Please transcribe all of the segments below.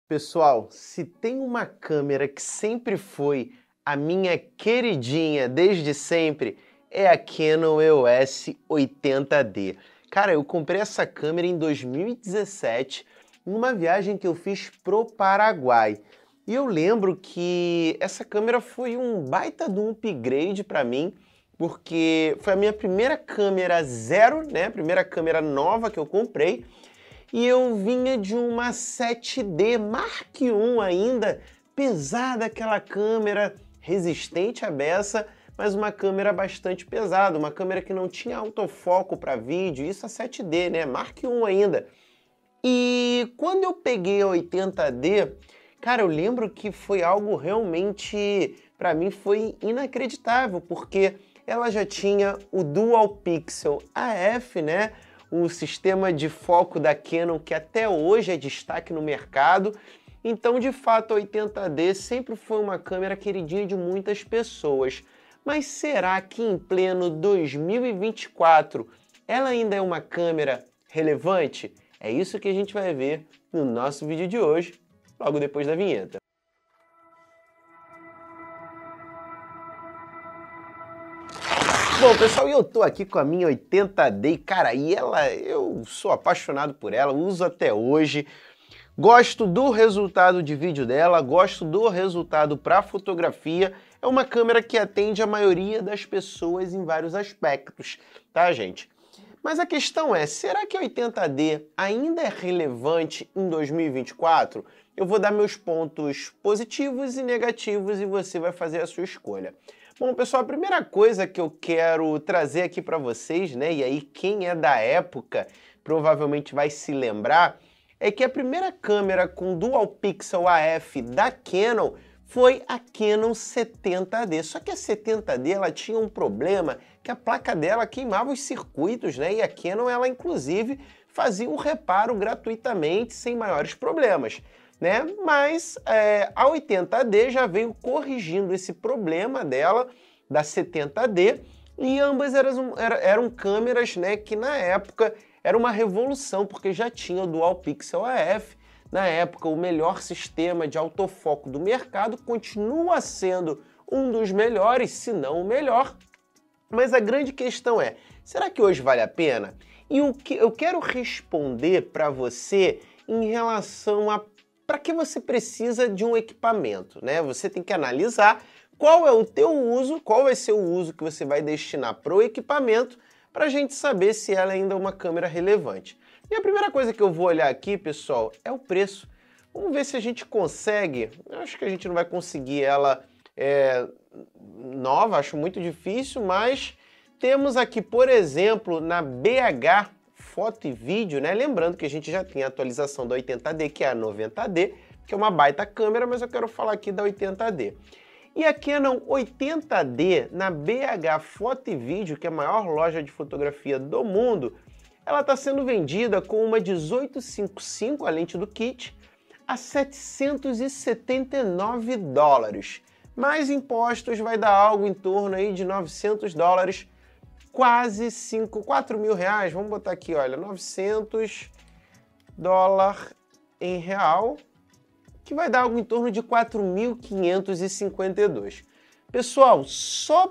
Pessoal, se tem uma câmera que sempre foi a minha queridinha desde sempre, é a Canon EOS 80D. Cara, eu comprei essa câmera em 2017, numa viagem que eu fiz pro Paraguai. E eu lembro que essa câmera foi um baita de um upgrade para mim, porque foi a minha primeira câmera zero, né? Primeira câmera nova que eu comprei. E eu vinha de uma 7D Mark I ainda, pesada aquela câmera, resistente à beça, mas uma câmera bastante pesada, uma câmera que não tinha autofoco para vídeo, isso a 7D, né? Mark I ainda. E quando eu peguei a 80D, cara, eu lembro que foi algo realmente, para mim, foi inacreditável, porque ela já tinha o Dual Pixel AF, né? O sistema de foco da Canon que até hoje é destaque no mercado. Então, de fato, a 80D sempre foi uma câmera queridinha de muitas pessoas. Mas será que em pleno 2024 ela ainda é uma câmera relevante? É isso que a gente vai ver no nosso vídeo de hoje, logo depois da vinheta. Bom, pessoal, eu tô aqui com a minha 80D, cara, e eu sou apaixonado por ela, uso até hoje, gosto do resultado de vídeo dela, gosto do resultado para fotografia, é uma câmera que atende a maioria das pessoas em vários aspectos, tá, gente? Mas a questão é, será que a 80D ainda é relevante em 2024? Eu vou dar meus pontos positivos e negativos e você vai fazer a sua escolha. Bom, pessoal, a primeira coisa que eu quero trazer aqui para vocês, né, e aí quem é da época provavelmente vai se lembrar, é que a primeira câmera com Dual Pixel AF da Canon foi a Canon 70D. Só que a 70D ela tinha um problema que a placa dela queimava os circuitos, né, e a Canon ela inclusive fazia um reparo gratuitamente sem maiores problemas, né? Mas a 80D já veio corrigindo esse problema dela, da 70D, e ambas eram câmeras, né, que na época era uma revolução, porque já tinha o Dual Pixel AF, na época o melhor sistema de autofoco do mercado, continua sendo um dos melhores, se não o melhor, mas a grande questão é, será que hoje vale a pena? E o que eu quero responder para você em relação a para que você precisa de um equipamento, né? Você tem que analisar qual é o teu uso, qual vai ser o uso que você vai destinar para o equipamento, para a gente saber se ela ainda é uma câmera relevante. E a primeira coisa que eu vou olhar aqui, pessoal, é o preço. Vamos ver se a gente consegue, eu acho que a gente não vai conseguir ela nova, acho muito difícil, mas temos aqui, por exemplo, na BH Foto e Vídeo, né? Lembrando que a gente já tem a atualização da 80D, que é a 90D, que é uma baita câmera, mas eu quero falar aqui da 80D. E a Canon 80D na BH Foto e Vídeo, que é a maior loja de fotografia do mundo, ela está sendo vendida com uma 1855, a lente do kit, a $779. Mais impostos vai dar algo em torno aí de $900, quase 4 mil reais, vamos botar aqui, olha, $900 em real, que vai dar algo em torno de 4.552. Pessoal, só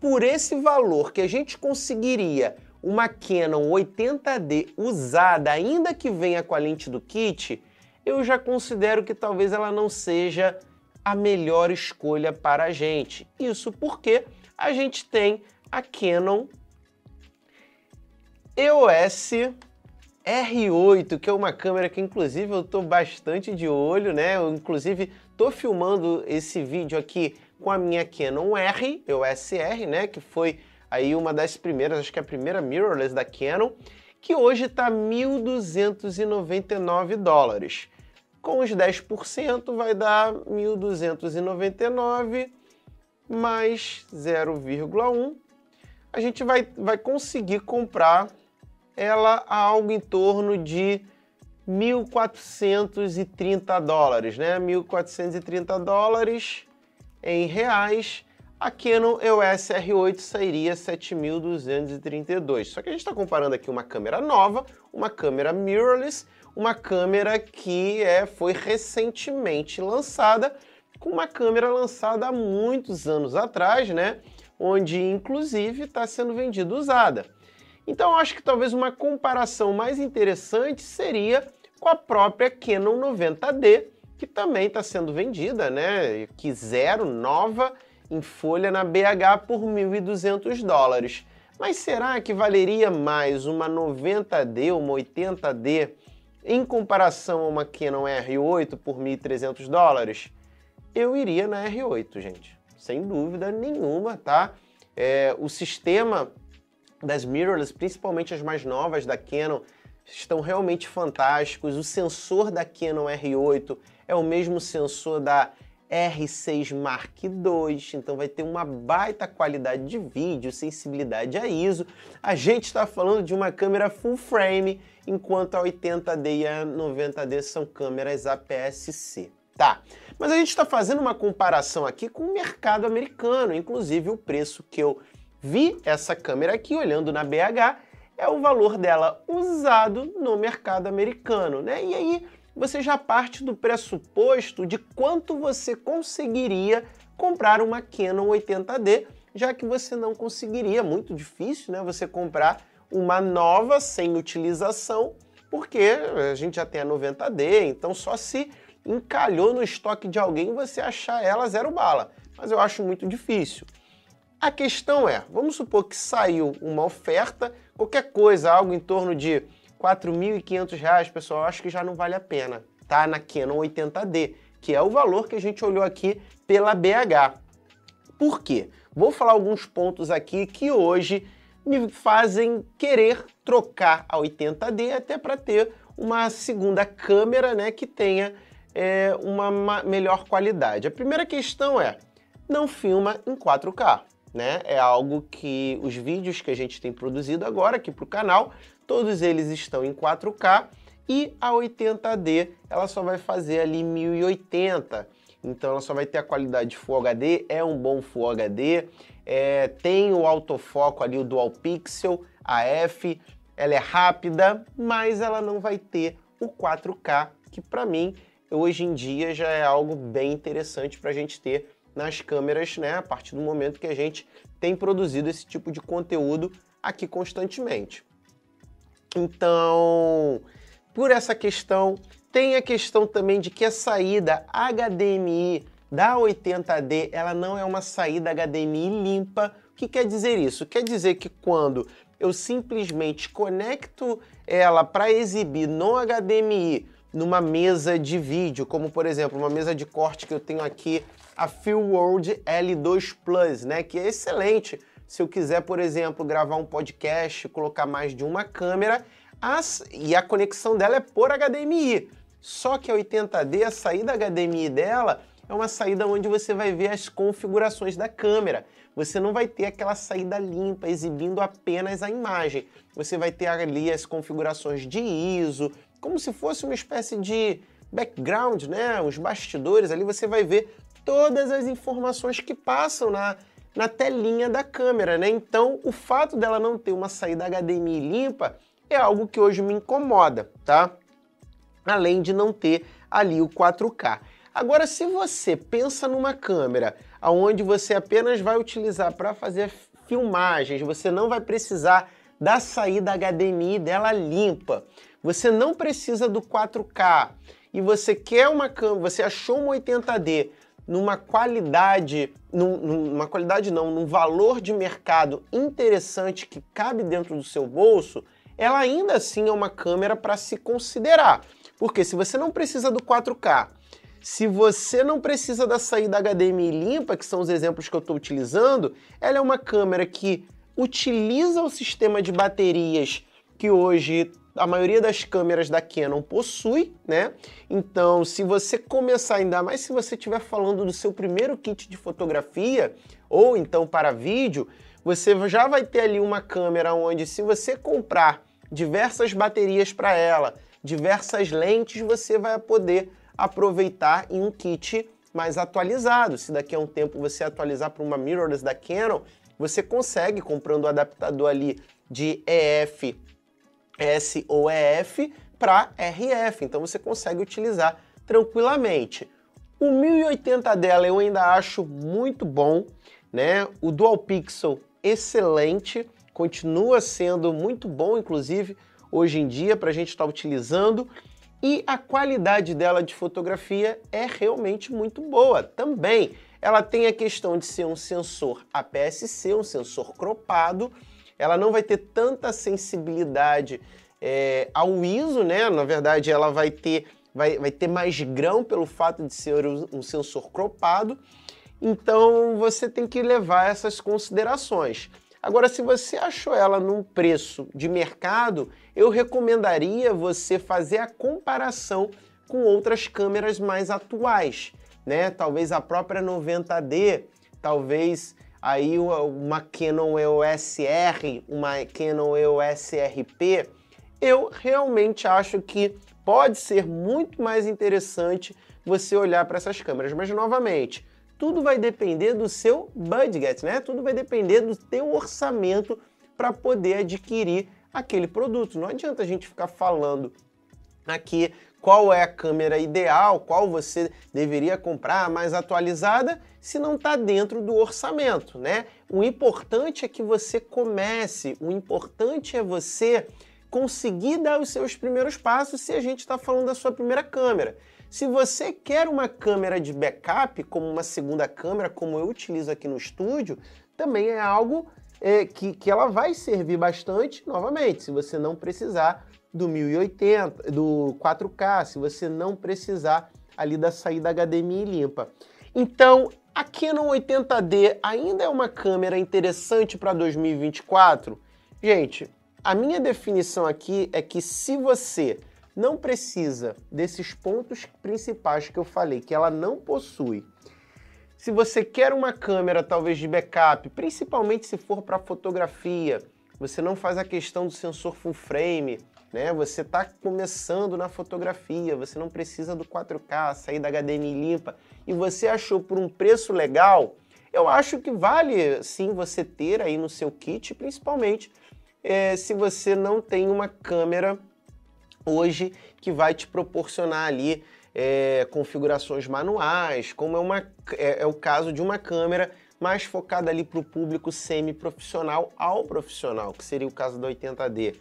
por esse valor que a gente conseguiria uma Canon 80D usada, ainda que venha com a lente do kit, eu já considero que talvez ela não seja a melhor escolha para a gente. Isso porque a gente tem a Canon EOS R8, que é uma câmera que inclusive eu estou bastante de olho, né? Eu inclusive estou filmando esse vídeo aqui com a minha Canon R, EOS R, né? Que foi aí uma das primeiras, acho que a primeira mirrorless da Canon, que hoje está $1.299. Com os 10% vai dar 1.299 mais 0,1. A gente vai conseguir comprar ela a algo em torno de $1.430, né? $1.430 em reais. A Canon EOS R8 sairia 7.232. Só que a gente está comparando aqui uma câmera nova, uma câmera mirrorless, uma câmera que foi recentemente lançada, com uma câmera lançada há muitos anos atrás, né? Onde inclusive está sendo vendida usada. Então eu acho que talvez uma comparação mais interessante seria com a própria Canon 90D, que também está sendo vendida, né? Que zero, nova, em folha na BH por $1.200. Mas será que valeria mais uma 90D, uma 80D, em comparação a uma Canon R8 por $1.300? Eu iria na R8, gente. Sem dúvida nenhuma, tá? O sistema das mirrorless, principalmente as mais novas da Canon, estão realmente fantásticos. O sensor da Canon R8 é o mesmo sensor da R6 Mark II, então vai ter uma baita qualidade de vídeo, sensibilidade a ISO. A gente está falando de uma câmera full frame, enquanto a 80D e a 90D são câmeras APS-C. Tá, mas a gente está fazendo uma comparação aqui com o mercado americano, inclusive o preço que eu vi essa câmera aqui, olhando na BH, é o valor dela usado no mercado americano, né? E aí você já parte do pressuposto de quanto você conseguiria comprar uma Canon 80D, já que você não conseguiria, muito difícil, né? Você comprar uma nova sem utilização, porque a gente já tem a 90D, então só se encalhou no estoque de alguém você achar ela zero bala, mas eu acho muito difícil. A questão é, vamos supor que saiu uma oferta, qualquer coisa, algo em torno de R$ 4.500, pessoal, eu acho que já não vale a pena, tá? Na Canon 80D, que é o valor que a gente olhou aqui pela BH. Por quê? Vou falar alguns pontos aqui que hoje me fazem querer trocar a 80D até para ter uma segunda câmera, né, que tenha uma melhor qualidade. A primeira questão é, não filma em 4K, né? É algo que os vídeos que a gente tem produzido agora aqui para o canal, todos eles estão em 4K e a 80D ela só vai fazer ali 1080, então ela só vai ter a qualidade Full HD, é um bom Full HD, tem o autofoco ali, o Dual Pixel, AF, ela é rápida, mas ela não vai ter o 4K, que para mim hoje em dia já é algo bem interessante para a gente ter nas câmeras, né, a partir do momento que a gente tem produzido esse tipo de conteúdo aqui constantemente. Então, por essa questão, tem a questão também de que a saída HDMI da 80D, ela não é uma saída HDMI limpa. O que quer dizer isso? Quer dizer que quando eu simplesmente conecto ela para exibir no HDMI, numa mesa de vídeo, como por exemplo, uma mesa de corte que eu tenho aqui, a Filmworld L2 Plus, né, que é excelente. Se eu quiser, por exemplo, gravar um podcast, colocar mais de uma câmera, e a conexão dela é por HDMI. Só que a 80D, a saída HDMI dela é uma saída onde você vai ver as configurações da câmera. Você não vai ter aquela saída limpa, exibindo apenas a imagem. Você vai ter ali as configurações de ISO, como se fosse uma espécie de background, né? Os bastidores ali, você vai ver todas as informações que passam na telinha da câmera, né? Então, o fato dela não ter uma saída HDMI limpa é algo que hoje me incomoda, tá? Além de não ter ali o 4K. Agora, se você pensa numa câmera onde você apenas vai utilizar para fazer filmagens, você não vai precisar da saída HDMI dela limpa, você não precisa do 4K e você quer uma câmera, você achou uma 80D numa qualidade, num valor de mercado interessante que cabe dentro do seu bolso, ela ainda assim é uma câmera para se considerar. Porque se você não precisa do 4K, se você não precisa da saída HDMI limpa, que são os exemplos que eu estou utilizando, ela é uma câmera que utiliza o sistema de baterias que hoje a maioria das câmeras da Canon possui, né? Então, se você começar, ainda mais se você estiver falando do seu primeiro kit de fotografia, ou então para vídeo, você já vai ter ali uma câmera onde, se você comprar diversas baterias para ela, diversas lentes, você vai poder aproveitar em um kit mais atualizado. Se daqui a um tempo você atualizar para uma mirrorless da Canon, você consegue, comprando o adaptador ali de EF, S ou EF, para RF, então você consegue utilizar tranquilamente. O 1080 dela eu ainda acho muito bom, né? O Dual Pixel excelente, continua sendo muito bom, inclusive, hoje em dia, para a gente estar utilizando. E a qualidade dela de fotografia é realmente muito boa também. Ela tem a questão de ser um sensor APS-C, um sensor cropado. Ela não vai ter tanta sensibilidade ao ISO, né? Na verdade, ela vai ter mais grão pelo fato de ser um sensor cropado. Então, você tem que levar essas considerações. Agora, se você achou ela num preço de mercado, eu recomendaria você fazer a comparação com outras câmeras mais atuais, né? Talvez a própria 90D, talvez aí uma Canon EOS R, uma Canon EOS RP. Eu realmente acho que pode ser muito mais interessante você olhar para essas câmeras, mas novamente, tudo vai depender do seu budget, né? Tudo vai depender do teu orçamento para poder adquirir aquele produto. Não adianta a gente ficar falando aqui qual é a câmera ideal, qual você deveria comprar, a mais atualizada, se não está dentro do orçamento, né? O importante é que você comece, o importante é você conseguir dar os seus primeiros passos se a gente está falando da sua primeira câmera. Se você quer uma câmera de backup, como uma segunda câmera, como eu utilizo aqui no estúdio, também é algo que ela vai servir bastante, novamente, se você não precisar do 1080, do 4K, se você não precisar ali da saída HDMI limpa. Então, a Canon 80D ainda é uma câmera interessante para 2024? Gente, a minha definição aqui é que se você não precisa desses pontos principais que eu falei, que ela não possui, se você quer uma câmera talvez de backup, principalmente se for para fotografia, você não faz a questão do sensor full frame, né? Você está começando na fotografia, você não precisa do 4K, saída HDMI limpa, e você achou por um preço legal, eu acho que vale sim você ter aí no seu kit, principalmente se você não tem uma câmera hoje que vai te proporcionar ali configurações manuais, como é o caso de uma câmera mais focada ali para o público semi-profissional ao profissional, que seria o caso da 80D.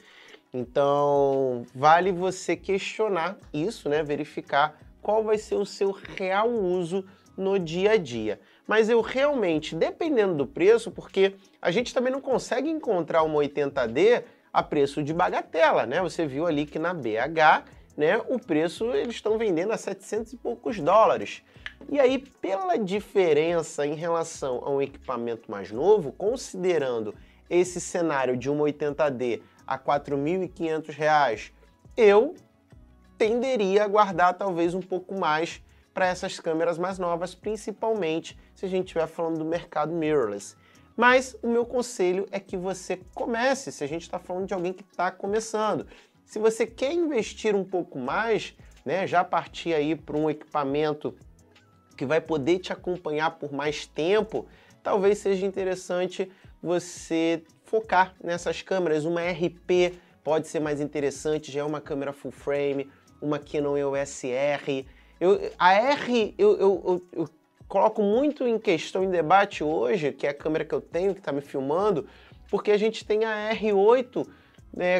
Então, vale você questionar isso, né? Verificar qual vai ser o seu real uso no dia a dia. Mas eu realmente, dependendo do preço, porque a gente também não consegue encontrar uma 80D a preço de bagatela, né? Você viu ali que na BH, né, o preço eles estão vendendo a 700 e poucos dólares. E aí, pela diferença em relação a um equipamento mais novo, considerando esse cenário de uma 80D a R$ 4.500, eu tenderia a guardar talvez um pouco mais para essas câmeras mais novas, principalmente se a gente estiver falando do mercado mirrorless. Mas o meu conselho é que você comece, se a gente está falando de alguém que está começando. Se você quer investir um pouco mais, né, já partir aí para um equipamento que vai poder te acompanhar por mais tempo, talvez seja interessante você focar nessas câmeras. Uma RP pode ser mais interessante, já é uma câmera full frame, uma Canon EOS R. A R eu coloco muito em questão, em debate hoje, que é a câmera que eu tenho, que está me filmando, porque a gente tem a R8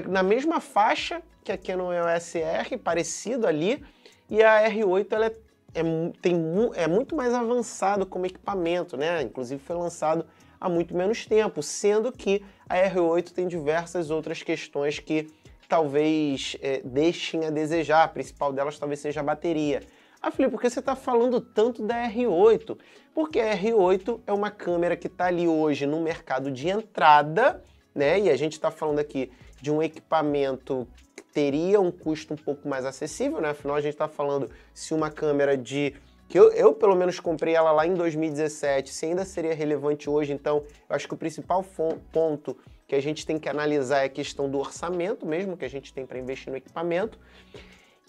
na mesma faixa que a Canon EOS R, parecido ali, e a R8 ela é muito mais avançado como equipamento, né? Inclusive foi lançado há muito menos tempo, sendo que a R8 tem diversas outras questões que talvez deixem a desejar, a principal delas talvez seja a bateria. Ah, Felipe, por que você está falando tanto da R8? Porque a R8 é uma câmera que está ali hoje no mercado de entrada, né? E a gente está falando aqui de um equipamento que teria um custo um pouco mais acessível, né? Afinal, a gente está falando se uma câmera que eu pelo menos comprei ela lá em 2017, se ainda seria relevante hoje. Então, eu acho que o principal ponto que a gente tem que analisar é a questão do orçamento mesmo que a gente tem para investir no equipamento.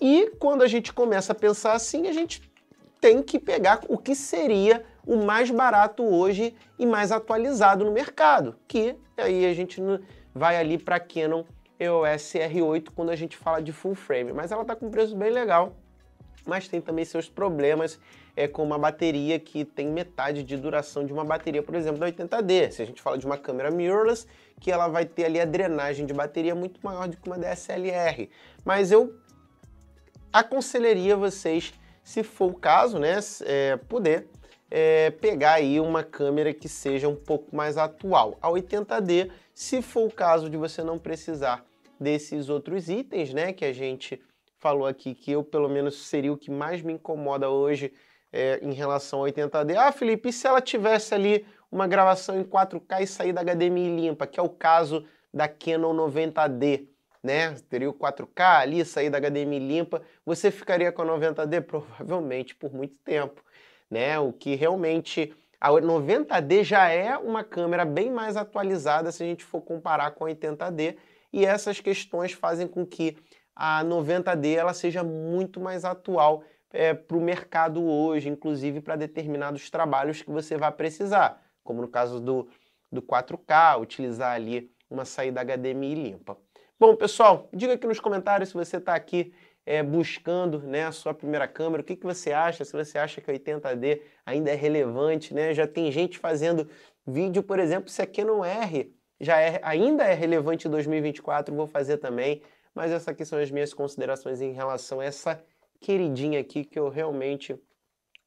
E quando a gente começa a pensar assim, a gente tem que pegar o que seria o mais barato hoje e mais atualizado no mercado, que aí a gente vai ali para a Canon EOS R8 quando a gente fala de full frame, mas ela está com um preço bem legal, mas tem também seus problemas com uma bateria que tem metade de duração de uma bateria, por exemplo, da 80D. Se a gente fala de uma câmera mirrorless, que ela vai ter ali a drenagem de bateria muito maior do que uma DSLR. Mas eu aconselharia vocês, se for o caso, né, poder pegar aí uma câmera que seja um pouco mais atual. A 80D, se for o caso de você não precisar desses outros itens, né, que a gente falou aqui, que eu pelo menos seria o que mais me incomoda hoje em relação ao 80D. Ah, Felipe, e se ela tivesse ali uma gravação em 4K e sair da HDMI limpa, que é o caso da Canon 90D, né? Teria o 4K ali, sair da HDMI limpa, você ficaria com a 90D? Provavelmente por muito tempo, né? O que realmente... A 90D já é uma câmera bem mais atualizada se a gente for comparar com a 80D, e essas questões fazem com que a 90D ela seja muito mais atual para o mercado hoje, inclusive para determinados trabalhos que você vai precisar, como no caso do 4K, utilizar ali uma saída HDMI limpa. Bom, pessoal, diga aqui nos comentários se você está aqui buscando, né, a sua primeira câmera, o que você acha, se você acha que a 80D ainda é relevante, né? Já tem gente fazendo vídeo, por exemplo, se a Canon R ainda é relevante em 2024, vou fazer também, mas essas aqui são as minhas considerações em relação a essa queridinha aqui, que eu realmente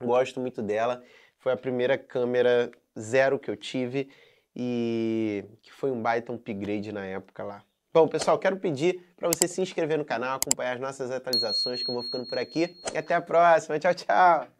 gosto muito dela. Foi a primeira câmera zero que eu tive e que foi um baita upgrade na época lá. Bom, pessoal, quero pedir para você se inscrever no canal, acompanhar as nossas atualizações, que eu vou ficando por aqui. E até a próxima. Tchau, tchau!